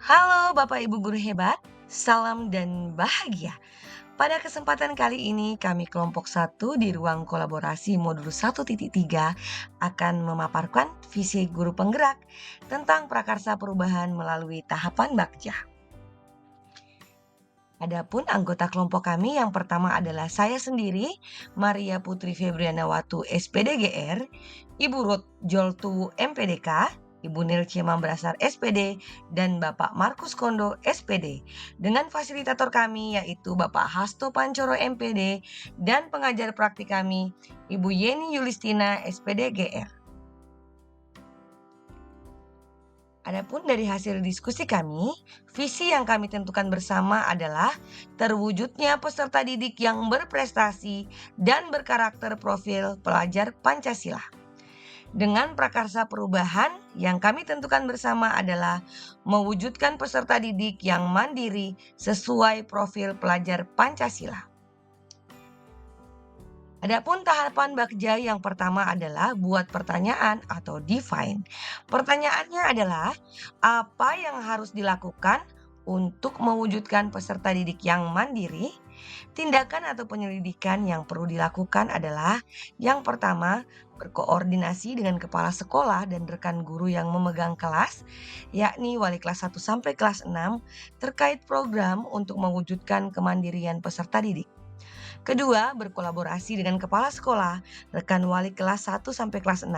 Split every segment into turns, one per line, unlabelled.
Halo Bapak Ibu guru hebat, salam dan bahagia. Pada kesempatan kali ini kami kelompok satu di ruang kolaborasi modul 1.3 akan memaparkan visi guru penggerak tentang prakarsa perubahan melalui tahapan Bagja. Adapun anggota kelompok kami yang pertama adalah saya sendiri, Maria Putri Febriana Watu SPDGR, Ibu Ruth Joltu MPDK, Ibu Nilce Mambrasar SPD, dan Bapak Markus Kondo SPD. Dengan fasilitator kami yaitu Bapak Hasto Pancoro MPD dan pengajar praktik kami, Ibu Yeni Yulistina SPDGR. Adapun dari hasil diskusi kami, visi yang kami tentukan bersama adalah terwujudnya peserta didik yang berprestasi dan berkarakter profil pelajar Pancasila. Dengan prakarsa perubahan yang kami tentukan bersama adalah mewujudkan peserta didik yang mandiri sesuai profil pelajar Pancasila. Adapun tahapan Bagja yang pertama adalah buat pertanyaan atau define. Pertanyaannya adalah, apa yang harus dilakukan untuk mewujudkan peserta didik yang mandiri? Tindakan atau penyelidikan yang perlu dilakukan adalah yang pertama, berkoordinasi dengan kepala sekolah dan rekan guru yang memegang kelas, yakni wali kelas 1 sampai kelas 6, terkait program untuk mewujudkan kemandirian peserta didik. Kedua, berkolaborasi dengan kepala sekolah, rekan wali kelas 1 sampai kelas 6,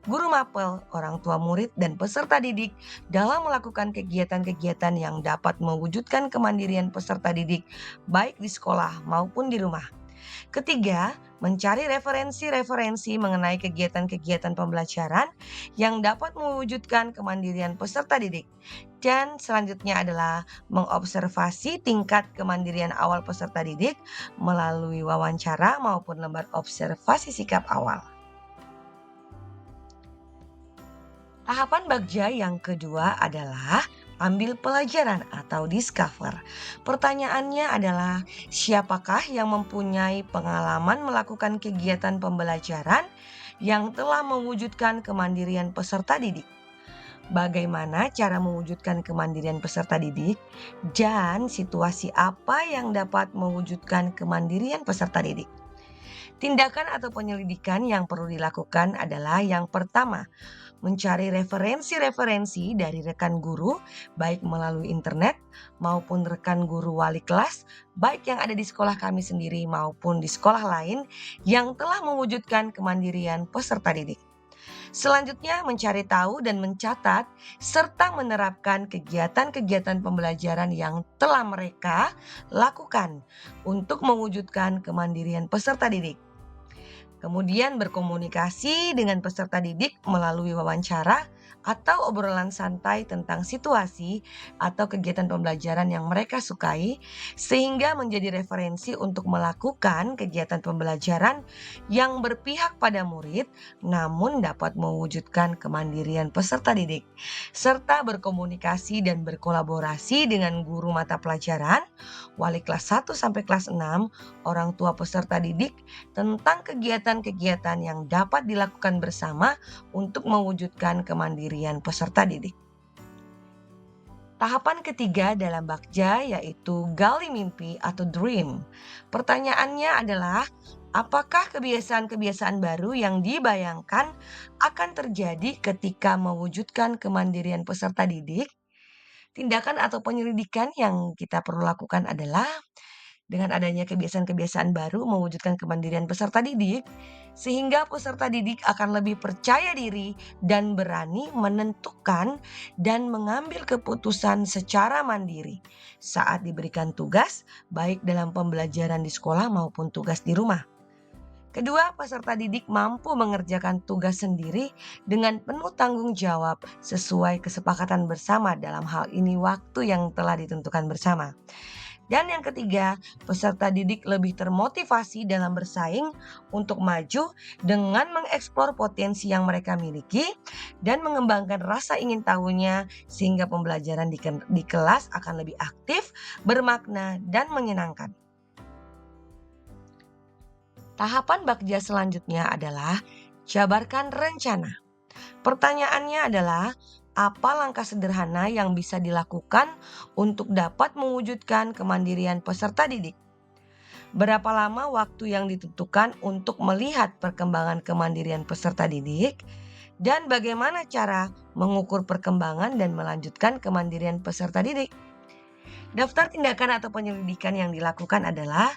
guru mapel, orang tua murid, dan peserta didik dalam melakukan kegiatan-kegiatan yang dapat mewujudkan kemandirian peserta didik baik di sekolah maupun di rumah. Ketiga, mencari referensi-referensi mengenai kegiatan-kegiatan pembelajaran yang dapat mewujudkan kemandirian peserta didik. Dan selanjutnya adalah mengobservasi tingkat kemandirian awal peserta didik melalui wawancara maupun lembar observasi sikap awal. Tahapan Bagja yang kedua adalah ambil pelajaran atau discover. Pertanyaannya adalah, siapakah yang mempunyai pengalaman melakukan kegiatan pembelajaran yang telah mewujudkan kemandirian peserta didik? Bagaimana cara mewujudkan kemandirian peserta didik dan situasi apa yang dapat mewujudkan kemandirian peserta didik? Tindakan atau penyelidikan yang perlu dilakukan adalah yang pertama, mencari referensi-referensi dari rekan guru, baik melalui internet maupun rekan guru wali kelas, baik yang ada di sekolah kami sendiri maupun di sekolah lain yang telah mewujudkan kemandirian peserta didik. Selanjutnya, mencari tahu dan mencatat serta menerapkan kegiatan-kegiatan pembelajaran yang telah mereka lakukan untuk mewujudkan kemandirian peserta didik. Kemudian berkomunikasi dengan peserta didik melalui wawancara atau obrolan santai tentang situasi atau kegiatan pembelajaran yang mereka sukai, sehingga menjadi referensi untuk melakukan kegiatan pembelajaran yang berpihak pada murid, namun dapat mewujudkan kemandirian peserta didik, serta berkomunikasi dan berkolaborasi dengan guru mata pelajaran, wali kelas 1 sampai kelas 6, orang tua peserta didik, tentang kegiatan-kegiatan yang dapat dilakukan bersama untuk mewujudkan kemandirian peserta didik. Tahapan ketiga dalam Bagja yaitu gali mimpi atau dream. Pertanyaannya adalah, apakah kebiasaan-kebiasaan baru yang dibayangkan akan terjadi ketika mewujudkan kemandirian peserta didik? Tindakan atau penyelidikan yang kita perlu lakukan adalah dengan adanya kebiasaan-kebiasaan baru mewujudkan kemandirian peserta didik, sehingga peserta didik akan lebih percaya diri dan berani menentukan dan mengambil keputusan secara mandiri saat diberikan tugas, baik dalam pembelajaran di sekolah maupun tugas di rumah. Kedua, peserta didik mampu mengerjakan tugas sendiri dengan penuh tanggung jawab sesuai kesepakatan bersama, dalam hal ini waktu yang telah ditentukan bersama. Dan yang ketiga, peserta didik lebih termotivasi dalam bersaing untuk maju dengan mengeksplor potensi yang mereka miliki dan mengembangkan rasa ingin tahunya, sehingga pembelajaran di kelas akan lebih aktif, bermakna, dan menyenangkan. Tahapan Bagja selanjutnya adalah jabarkan rencana. Pertanyaannya adalah, apa langkah sederhana yang bisa dilakukan untuk dapat mewujudkan kemandirian peserta didik? Berapa lama waktu yang ditentukan untuk melihat perkembangan kemandirian peserta didik? Dan bagaimana cara mengukur perkembangan dan melanjutkan kemandirian peserta didik? Daftar tindakan atau penyelidikan yang dilakukan adalah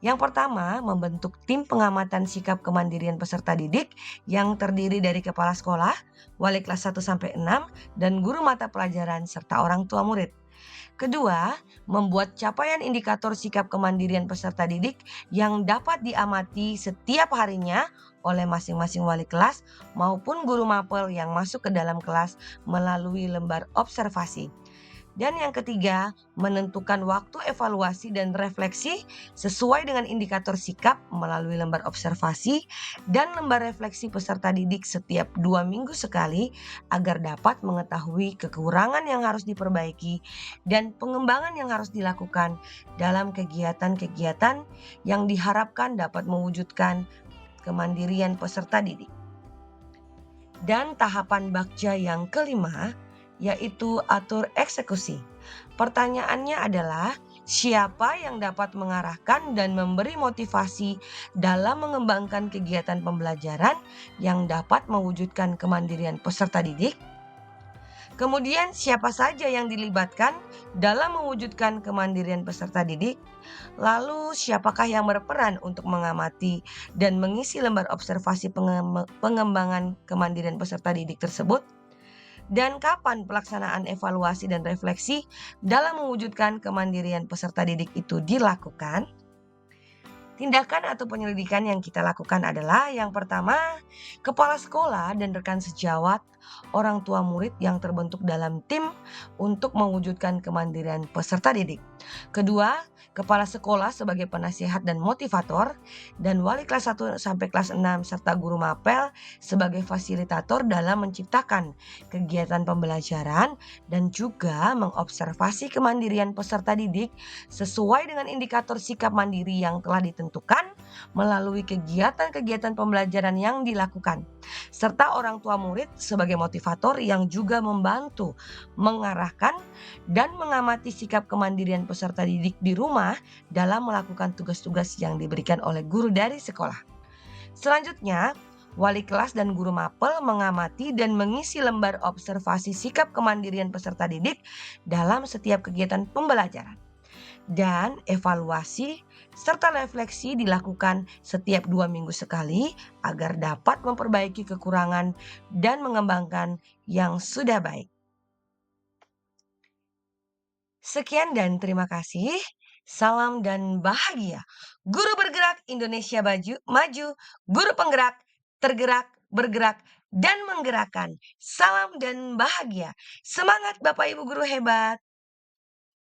yang pertama, membentuk tim pengamatan sikap kemandirian peserta didik yang terdiri dari kepala sekolah, wali kelas 1 sampai 6, dan guru mata pelajaran serta orang tua murid. Kedua, membuat capaian indikator sikap kemandirian peserta didik yang dapat diamati setiap harinya oleh masing-masing wali kelas maupun guru mapel yang masuk ke dalam kelas melalui lembar observasi. Dan yang ketiga, menentukan waktu evaluasi dan refleksi sesuai dengan indikator sikap melalui lembar observasi dan lembar refleksi peserta didik setiap 2 minggu sekali agar dapat mengetahui kekurangan yang harus diperbaiki dan pengembangan yang harus dilakukan dalam kegiatan-kegiatan yang diharapkan dapat mewujudkan kemandirian peserta didik. Dan tahapan bakja yang kelima, yaitu atur eksekusi. Pertanyaannya adalah, siapa yang dapat mengarahkan dan memberi motivasi dalam mengembangkan kegiatan pembelajaran yang dapat mewujudkan kemandirian peserta didik? Kemudian, siapa saja yang dilibatkan dalam mewujudkan kemandirian peserta didik? Lalu, siapakah yang berperan untuk mengamati dan mengisi lembar observasi pengembangan kemandirian peserta didik tersebut? Dan kapan pelaksanaan evaluasi dan refleksi dalam mewujudkan kemandirian peserta didik itu dilakukan? Tindakan atau penyelidikan yang kita lakukan adalah yang pertama, kepala sekolah dan rekan sejawat, orang tua murid yang terbentuk dalam tim untuk mewujudkan kemandirian peserta didik. Kedua, kepala sekolah sebagai penasihat dan motivator, dan wali kelas 1 sampai kelas 6 serta guru mapel sebagai fasilitator dalam menciptakan kegiatan pembelajaran dan juga mengobservasi kemandirian peserta didik sesuai dengan indikator sikap mandiri yang telah ditentukan melalui kegiatan-kegiatan pembelajaran yang dilakukan, serta orang tua murid sebagai motivator yang juga membantu mengarahkan dan mengamati sikap kemandirian peserta didik di rumah dalam melakukan tugas-tugas yang diberikan oleh guru dari sekolah. Selanjutnya, wali kelas dan guru mapel mengamati dan mengisi lembar observasi sikap kemandirian peserta didik dalam setiap kegiatan pembelajaran. Dan evaluasi serta refleksi dilakukan setiap 2 minggu sekali agar dapat memperbaiki kekurangan dan mengembangkan yang sudah baik. Sekian dan terima kasih. Salam dan bahagia. Guru bergerak Indonesia maju, guru penggerak, tergerak, bergerak, dan menggerakkan. Salam dan bahagia. Semangat Bapak Ibu guru hebat.